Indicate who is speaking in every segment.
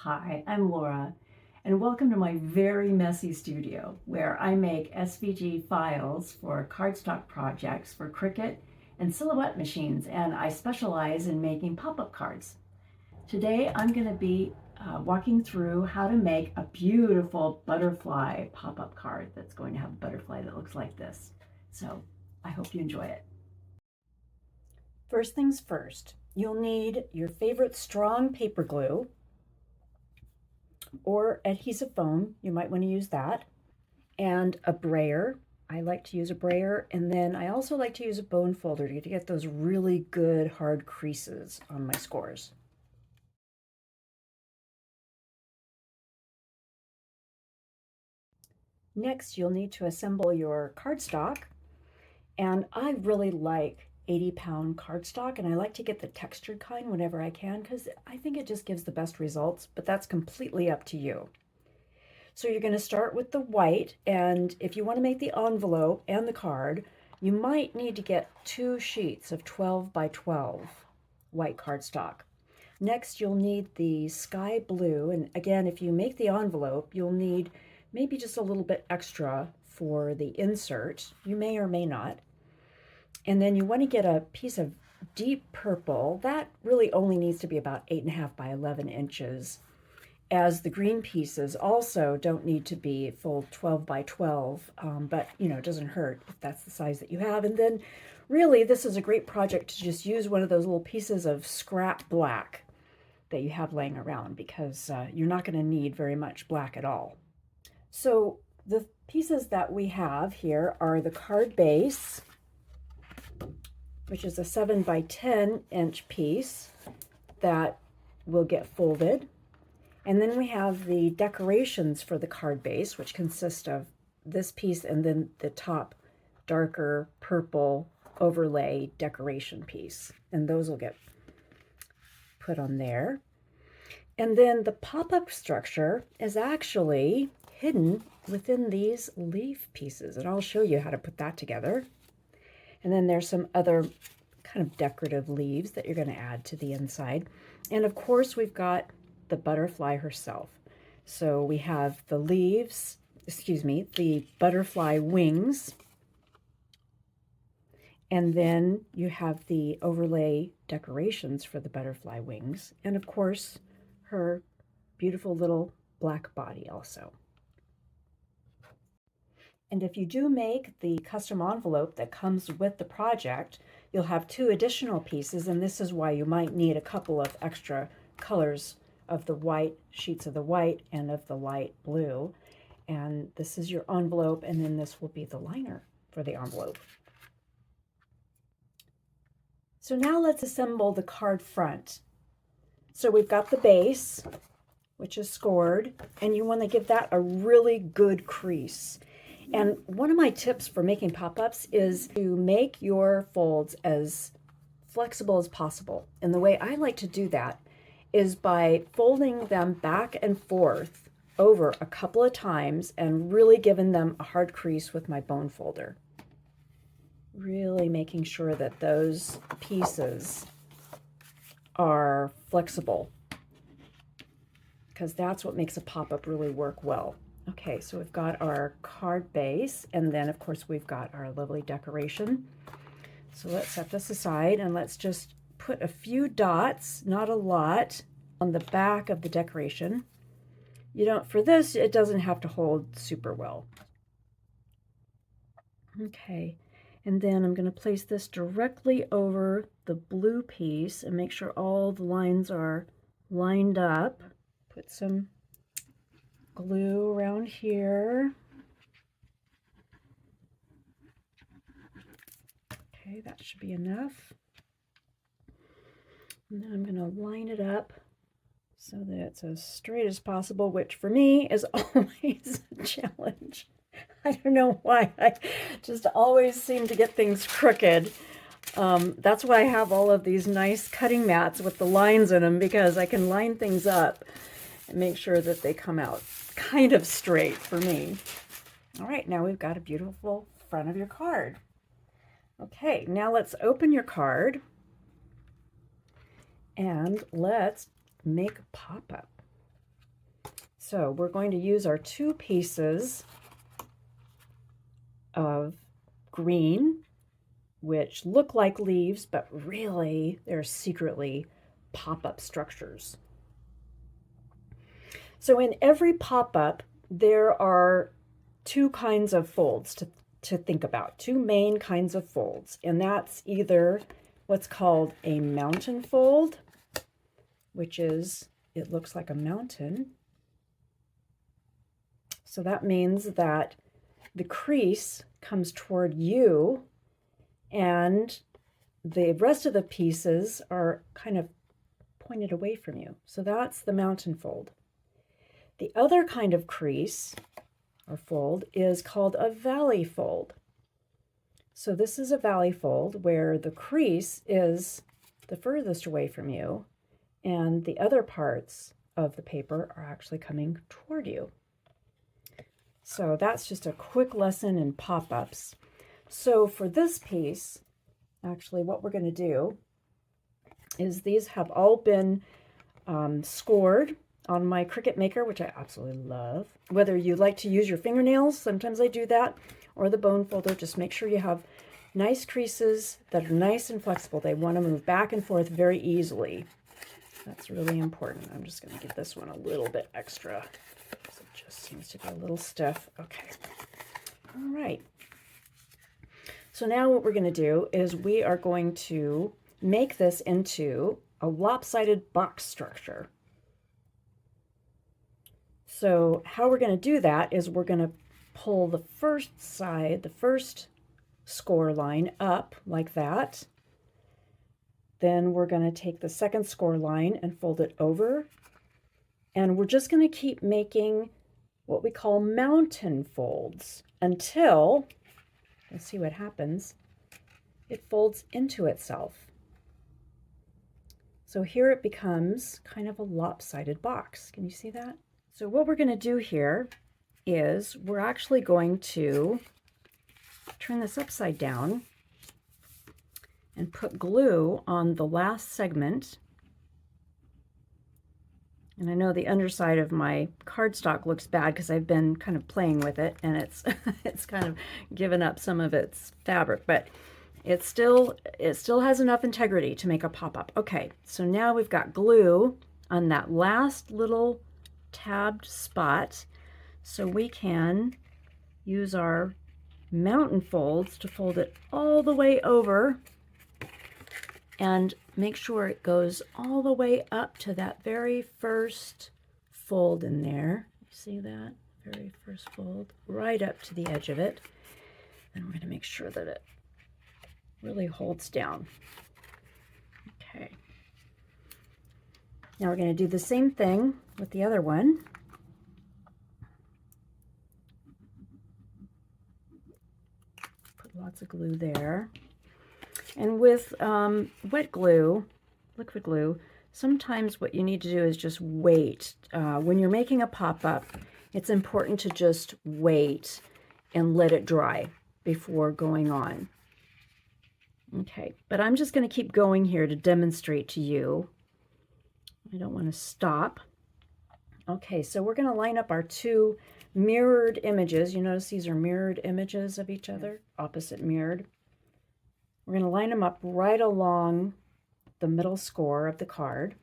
Speaker 1: Hi, I'm Laura, and welcome to my very messy studio where I make SVG files for cardstock projects for Cricut and silhouette machines, and I specialize in making pop-up cards. Today I'm going to be walking through how to make a beautiful butterfly pop-up card that's going to have a butterfly that looks like this. So I hope you enjoy it. First things first, you'll need your favorite strong paper glue or adhesive foam. You might want to use that, and a brayer. I like to use a brayer, and then I also like to use a bone folder to get those really good hard creases on my scores. Next, you'll need to assemble your cardstock, and I really like 80-pound cardstock, and I like to get the textured kind whenever I can because I think it just gives the best results, but that's completely up to you. So you're going to start with the white, and if you want to make the envelope and the card, you might need to get 2 sheets of 12 by 12 white cardstock. Next, you'll need the sky blue, and again, if you make the envelope, you'll need maybe just a little bit extra for the insert. You may or may not. And then you want to get a piece of deep purple. That really only needs to be about 8.5 by 11 inches. As the green pieces also don't need to be full 12 by 12, but it doesn't hurt if that's the size that you have. And then really this is a great project to just use one of those little pieces of scrap black that you have laying around, because you're not going to need very much black at all. So the pieces that we have here are the card base, which is a 7 by 10 inch piece that will get folded. And then we have the decorations for the card base, which consist of this piece and then the top darker purple overlay decoration piece. And those will get put on there. And then the pop-up structure is actually hidden within these leaf pieces. And I'll show you how to put that together. And then there's some other kind of decorative leaves that you're going to add to the inside. And of course, we've got the butterfly herself. So we have the leaves, the butterfly wings, and then you have the overlay decorations for the butterfly wings, and of course her beautiful little black body also. And if you do make the custom envelope that comes with the project, you'll have 2 additional pieces, and this is why you might need a couple of extra colors of the white, sheets of the white and of the light blue. And this is your envelope, and then this will be the liner for the envelope. So now let's assemble the card front. So we've got the base, which is scored, and you want to give that a really good crease. And one of my tips for making pop-ups is to make your folds as flexible as possible. And the way I like to do that is by folding them back and forth over a couple of times and really giving them a hard crease with my bone folder. Really making sure that those pieces are flexible, because that's what makes a pop-up really work well. Okay, so we've got our card base, and then of course we've got our lovely decoration. So let's set this aside and let's just put a few dots, not a lot, on the back of the decoration. For this, it doesn't have to hold super well. Okay, and then I'm going to place this directly over the blue piece and make sure all the lines are lined up. Put some glue around here. Okay, that should be enough. And then I'm going to line it up so that it's as straight as possible, which for me is always a challenge. I don't know why. I just always seem to get things crooked. That's why I have all of these nice cutting mats with the lines in them, because I can line things up and make sure that they come out kind of straight for me. All right, now we've got a beautiful front of your card. Okay, now let's open your card and let's make a pop-up. So we're going to use our 2 pieces of green, which look like leaves, but really they're secretly pop-up structures. So in every pop-up, there are 2 kinds of folds to think about, 2 main kinds of folds, and that's either what's called a mountain fold, which is, it looks like a mountain. So that means that the crease comes toward you and the rest of the pieces are kind of pointed away from you. So that's the mountain fold. The other kind of crease or fold is called a valley fold. So this is a valley fold where the crease is the furthest away from you and the other parts of the paper are actually coming toward you. So that's just a quick lesson in pop-ups. So for this piece, actually what we're going to do is these have all been scored on my Cricut Maker, which I absolutely love. Whether you like to use your fingernails, sometimes I do that, or the bone folder, just make sure you have nice creases that are nice and flexible. They want to move back and forth very easily. That's really important. I'm just going to give this one a little bit extra. It just seems to be a little stiff. Okay. All right. So now what we're going to do is we are going to make this into a lopsided box structure. So how we're going to do that is we're going to pull the first side, the first score line up like that. Then we're going to take the second score line and fold it over. And we're just going to keep making what we call mountain folds until, let's see what happens, it folds into itself. So here it becomes kind of a lopsided box. Can you see that? So what we're going to do here is we're actually going to turn this upside down and put glue on the last segment. And I know the underside of my cardstock looks bad because I've been kind of playing with it and it's kind of given up some of its fabric, but it still has enough integrity to make a pop-up. Okay, so now we've got glue on that last little tabbed spot, so we can use our mountain folds to fold it all the way over and make sure it goes all the way up to that very first fold in there. See that? Very first fold, right up to the edge of it. And we're going to make sure that it really holds down. Okay. Now we're going to do the same thing with the other one. Put lots of glue there. And with wet glue, liquid glue, sometimes what you need to do is just wait. When you're making a pop-up, it's important to just wait and let it dry before going on. Okay, but I'm just going to keep going here to demonstrate to you. I don't want to stop. Okay, so we're going to line up our 2 mirrored images. You notice these are mirrored images of each other, opposite mirrored. We're going to line them up right along the middle score of the card.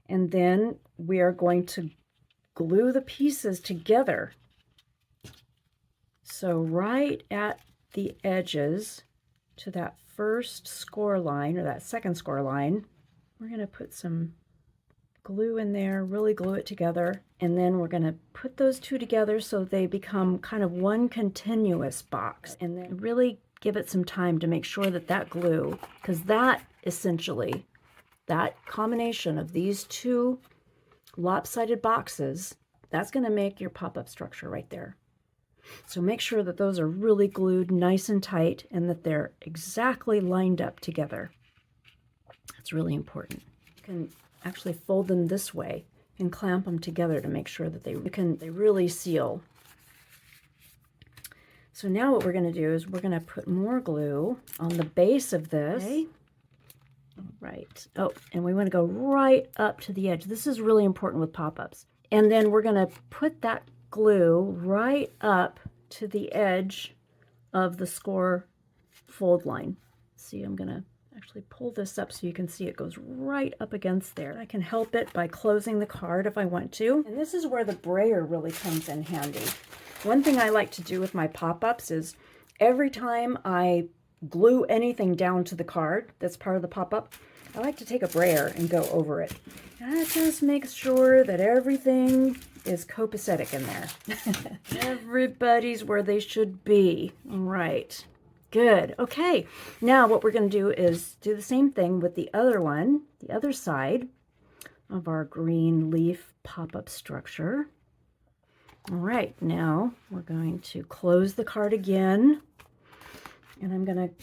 Speaker 1: And then we are going to glue the pieces together. So right at the edges to that first score line, or that second score line, we're going to put some glue in there, really glue it together, and then we're going to put those 2 together so they become kind of one continuous box, and then really give it some time to make sure that that glue, because that essentially, that combination of these 2 lopsided boxes, that's going to make your pop-up structure right there. So make sure that those are really glued nice and tight and that they're exactly lined up together. That's really important. You can actually fold them this way and clamp them together to make sure that they really seal. So now what we're going to do is we're going to put more glue on the base of this. Okay. All right. Oh, and we want to go right up to the edge. This is really important with pop-ups. And then we're going to put that glue right up to the edge of the score fold line. See, I'm going to actually pull this up so you can see it goes right up against there. I can help it by closing the card if I want to. And this is where the brayer really comes in handy. One thing I like to do with my pop-ups is every time I glue anything down to the card that's part of the pop-up, I like to take a brayer and go over it. That just makes sure that everything is copacetic in there. Everybody's where they should be. All right. Good. Okay. Now what we're going to do is do the same thing with the other one, the other side of our green leaf pop-up structure. All right. Now we're going to close the card again. And I'm going to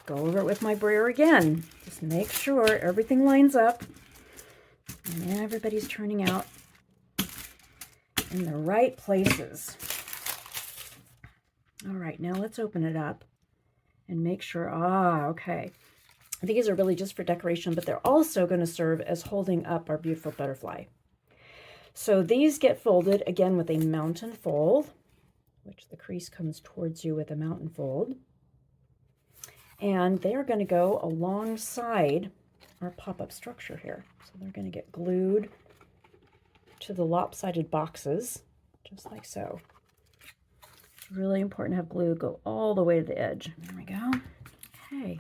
Speaker 1: go over it with my brayer again. Just make sure everything lines up and everybody's turning out in the right places. All right, now let's open it up and make sure, okay. These are really just for decoration, but they're also going to serve as holding up our beautiful butterfly. So these get folded again with a mountain fold, which the crease comes towards you with a mountain fold. And they are going to go alongside our pop-up structure here. So they're going to get glued to the lopsided boxes, just like so. It's really important to have glue go all the way to the edge. There we go. Okay.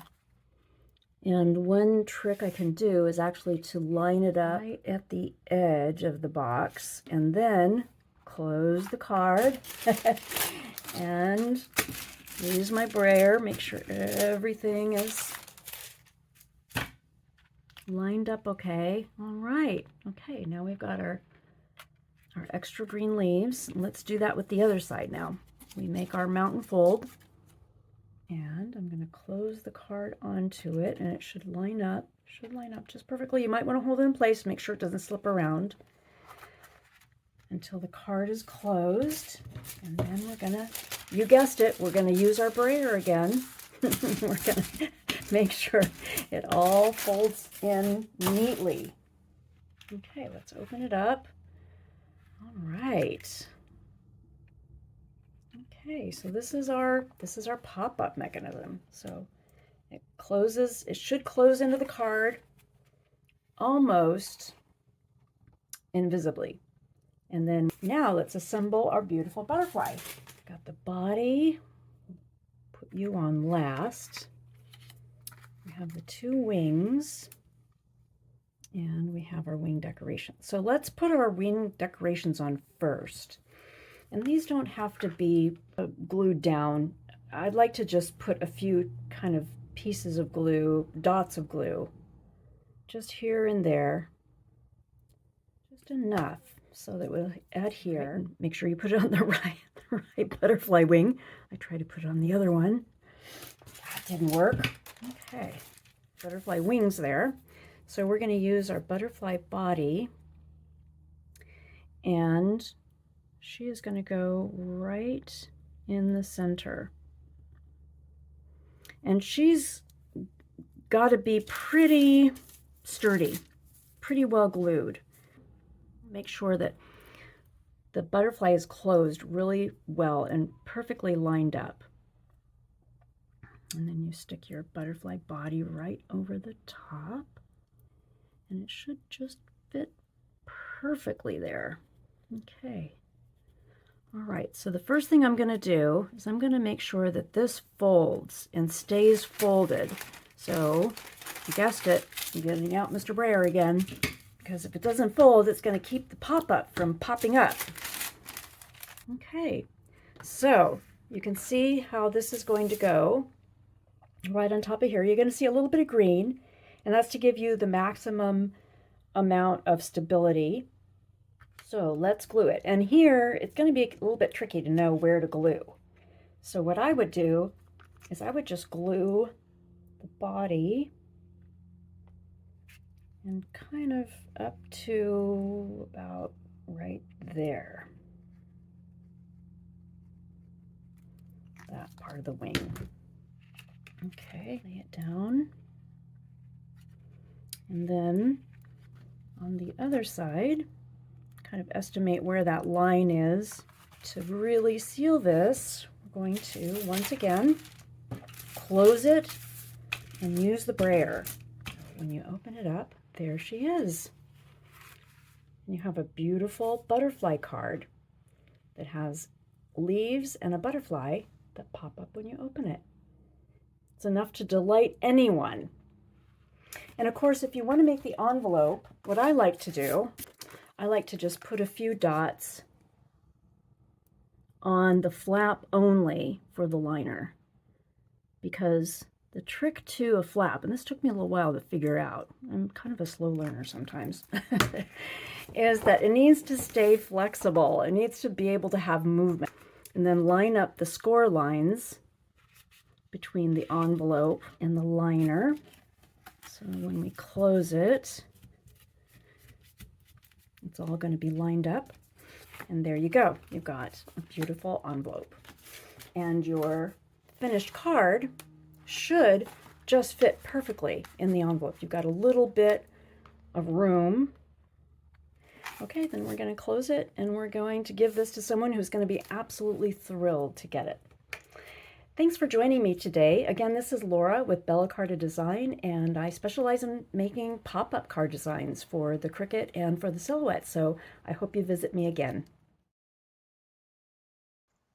Speaker 1: And one trick I can do is actually to line it up right at the edge of the box and then close the card and use my brayer, make sure everything is lined up okay. All right. Okay, now we've got our extra green leaves. Let's do that with the other side now. We make our mountain fold, and I'm going to close the card onto it, and it should line up just perfectly. You might want to hold it in place, make sure it doesn't slip around until the card is closed. And then we're going to, you guessed it, we're going to use our brayer again. We're going to make sure it all folds in neatly. Okay, let's open it up. All right. Okay, so this is our pop-up mechanism. So it closes, it should close into the card almost invisibly. And then now let's assemble our beautiful butterfly. Got the body, put you on last. We have the two wings, and we have our wing decorations. So let's put our wing decorations on first. And these don't have to be glued down. I'd like to just put a few kind of pieces of glue, dots of glue, just here and there, just enough so that we'll adhere. Right. Make sure you put it on the right butterfly wing. I tried to put it on the other one. That didn't work. Okay, butterfly wings there. So we're going to use our butterfly body, and she is going to go right in the center. And she's got to be pretty sturdy, pretty well glued. Make sure that the butterfly is closed really well and perfectly lined up. And then you stick your butterfly body right over the top, and it should just fit perfectly there. Okay. All right, so the first thing I'm going to do is I'm going to make sure that this folds and stays folded. So, you guessed it, I'm getting out Mr. Brayer again, because if it doesn't fold, it's going to keep the pop-up from popping up. Okay, so you can see how this is going to go right on top of here. You're going to see a little bit of green, and that's to give you the maximum amount of stability. So let's glue it. And here, it's going to be a little bit tricky to know where to glue. So what I would do is I would just glue the body and kind of up to about right there. That part of the wing. Okay, lay it down. And then on the other side, kind of estimate where that line is. To really seal this, we're going to, once again, close it and use the brayer. When you open it up, there she is. You have a beautiful butterfly card that has leaves and a butterfly that pop up when you open it. It's enough to delight anyone. And of course, if you want to make the envelope, what I like to do, I like to just put a few dots on the flap only for the liner, because the trick to a flap, and this took me a little while to figure out, I'm kind of a slow learner sometimes, is that it needs to stay flexible. It needs to be able to have movement. And then line up the score lines between the envelope and the liner. So when we close it, it's all going to be lined up. And there you go. You've got a beautiful envelope. And your finished card should just fit perfectly in the envelope. You've got a little bit of room. Okay, then we're going to close it, and we're going to give this to someone who's going to be absolutely thrilled to get it. Thanks for joining me today. Again, this is Laura with Bella Carta Design, and I specialize in making pop-up card designs for the Cricut and for the Silhouette, so I hope you visit me again.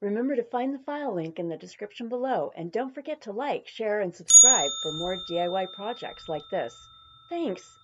Speaker 1: Remember to find the file link in the description below, and don't forget to like, share, and subscribe for more DIY projects like this. Thanks,